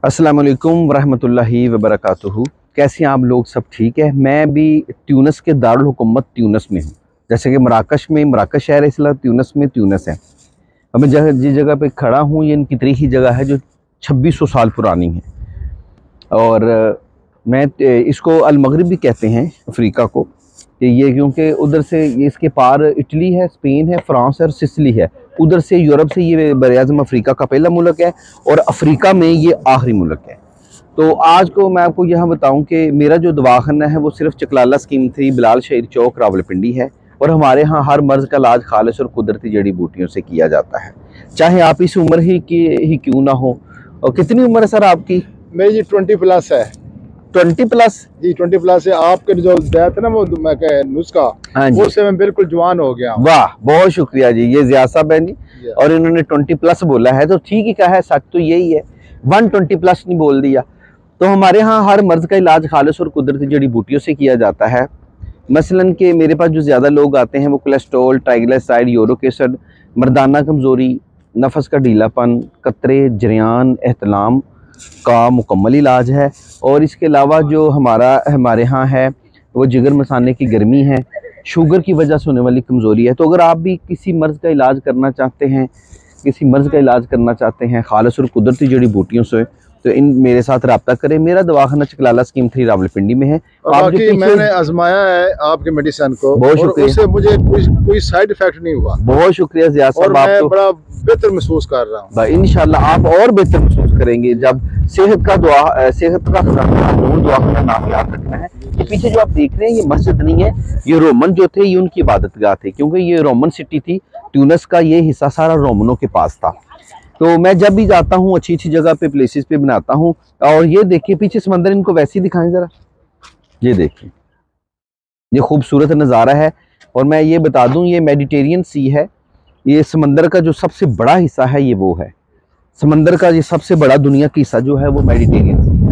अस्सलाम वालेकुम वरहमतुल्लाहि वबरकातुहू। कैसे हैं आप लोग? सब ठीक है। मैं भी ट्यूनस के दारुल हुकूमत ट्यूनस में हूँ। जैसे कि मराकश में मराकश शहर है, इसलिए ट्यूनस में ट्यूनस है। अब मैं जिस जगह पे खड़ा हूँ ये इनकी तरीखी जगह है जो 2600 साल पुरानी है। और मैं इसको अल मगरिब भी कहते हैं अफ्रीका को, कि ये क्योंकि उधर से ये इसके पार इटली है, स्पेन है, फ्रांस है और सिसिली है। उधर से यूरोप से ये बरआज़म अफ्रीका का पहला मुल्क है और अफ्रीका में ये आखिरी मुल्क है। तो आज को मैं आपको यह बताऊं कि मेरा जो दवाखाना है वो सिर्फ चकलाला स्कीम 3 बिलाल शहीद चौक रावलपिंडी है और हमारे यहाँ हर मर्ज़ का इलाज खालिश और कुदरती जड़ी बूटियों से किया जाता है, चाहे आप इस उम्र ही क्यों ना हो। और कितनी उम्र है सर आपकी? मेरी 20 प्लस है। 20 प्लस जी 20 प्लस है। आपके जो बैत है ना वो मैं नुस्खा, हाँ जी, उससे मैं बिल्कुल जवान हो गया। वाह, बहुत शुक्रिया जी। ये ज़िया साहब है जी और इन्होंने 20 प्लस बोला है तो ठीक ही कहा है, सच तो यही है। 120 प्लस नहीं बोल दिया। तो हमारे यहाँ हर मर्ज़ का इलाज खालिश और कुदरती जड़ी बूटियों से किया जाता है। मसलन कि मेरे पास जो ज़्यादा लोग आते हैं वो कोलेस्ट्रॉल, ट्राइग्लिसराइड, यूरिक एसिड, मर्दाना कमज़ोरी, नफस का ढीलापन, कतरे, जरियान, एहतलाम का मुकम्मल इलाज है। और इसके अलावा जो हमारे यहाँ है वो जिगर मसाने की गर्मी है, शुगर की वजह से होने वाली कमज़ोरी है। तो अगर आप भी किसी मर्ज़ का इलाज करना चाहते हैं खालिश और कुदरती जड़ी बूटियों से, तो इन मेरे साथ रब्ता करें। मेरा दवाखाना चकलाला स्कीम 3 रावलपिंडी में है। बाकी मैंने आजमाया है आपके मेडिसिन को, बहुत शुक्रिया। उससे मुझे कोई साइड इफेक्ट नहीं हुआ। बहुत शुक्रिया ज़िया साहब, और मैं बड़ा बेहतर महसूस कर रहा हूँ। इंशाल्लाह आप और बेहतर महसूस करेंगे जब सेहत का दवाखाना नाम याद रखना है। ये पीछे जो आप देख रहे हैं ये मस्जिद नहीं है, ये रोमन जो थे ये उनकी इबादतगाह थे, क्योंकि ये रोमन सिटी थी। ट्यूनस का ये हिस्सा सारा रोमनों के पास था। तो मैं जब भी जाता हूँ अच्छी जगह पे, प्लेसेस पे बनाता हूँ। और ये देखिए पीछे समंदर, इनको वैसे ही दिखाएं जरा। ये देखिए ये खूबसूरत नज़ारा है। और मैं ये बता दूं ये मेडिटेरियन सी है। ये समंदर का जो सबसे बड़ा हिस्सा है ये वो है। समंदर का ये सबसे बड़ा दुनिया का हिस्सा जो है वो मेडिटेरियन सी है।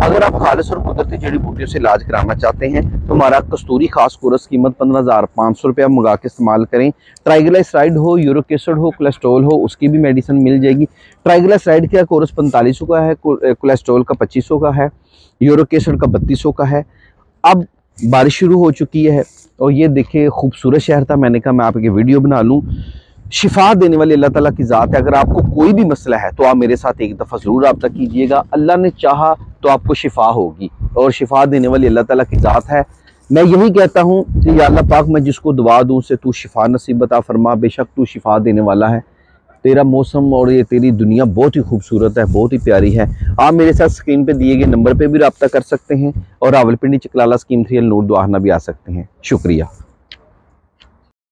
अगर आप खालिश और कुदरती जड़ी बूटियों से इलाज कराना चाहते हैं तो हमारा कस्तूरी खास कोर्स कीमत 15,500 रुपया मंगा के इस्तेमाल करें। ट्राइग्लिसराइड हो, यूरिक एसिड हो, कोलेस्ट्रॉल हो, उसकी भी मेडिसिन मिल जाएगी। ट्राइग्लिसराइड का कोर्स 4500 का है, कोलेस्ट्रॉल का 2500 का है, यूरिक एसिड का 3200 का है। अब बारिश शुरू हो चुकी है और ये देखिए खूबसूरत शहर था। मैंने कहा मैं आपकी वीडियो बना लूँ। शिफा देने वाली अल्लाह ताला की ज़ात है। अगर आपको कोई भी मसला है तो आप मेरे साथ एक दफ़ा ज़रूर रब्ता कीजिएगा। अल्लाह ने चाहा तो आपको शिफा होगी और शिफा देने वाली अल्लाह ताला की ज़ात है। मैं यही कहता हूँ कि या अल्लाह पाक, मैं जिसको दुआ दूँ से तू शिफा नसीब अता फरमा। बेशक तू शिफा देने वाला है। तेरा मौसम और ये तेरी दुनिया बहुत ही खूबसूरत है, बहुत ही प्यारी है। आप मेरे साथ स्क्रीन पे दिए गए नंबर पे भी रब्ता कर सकते हैं और रावलपिंडी चकलाला स्कीम 3 नूर दवाखाना भी आ सकते हैं। शुक्रिया।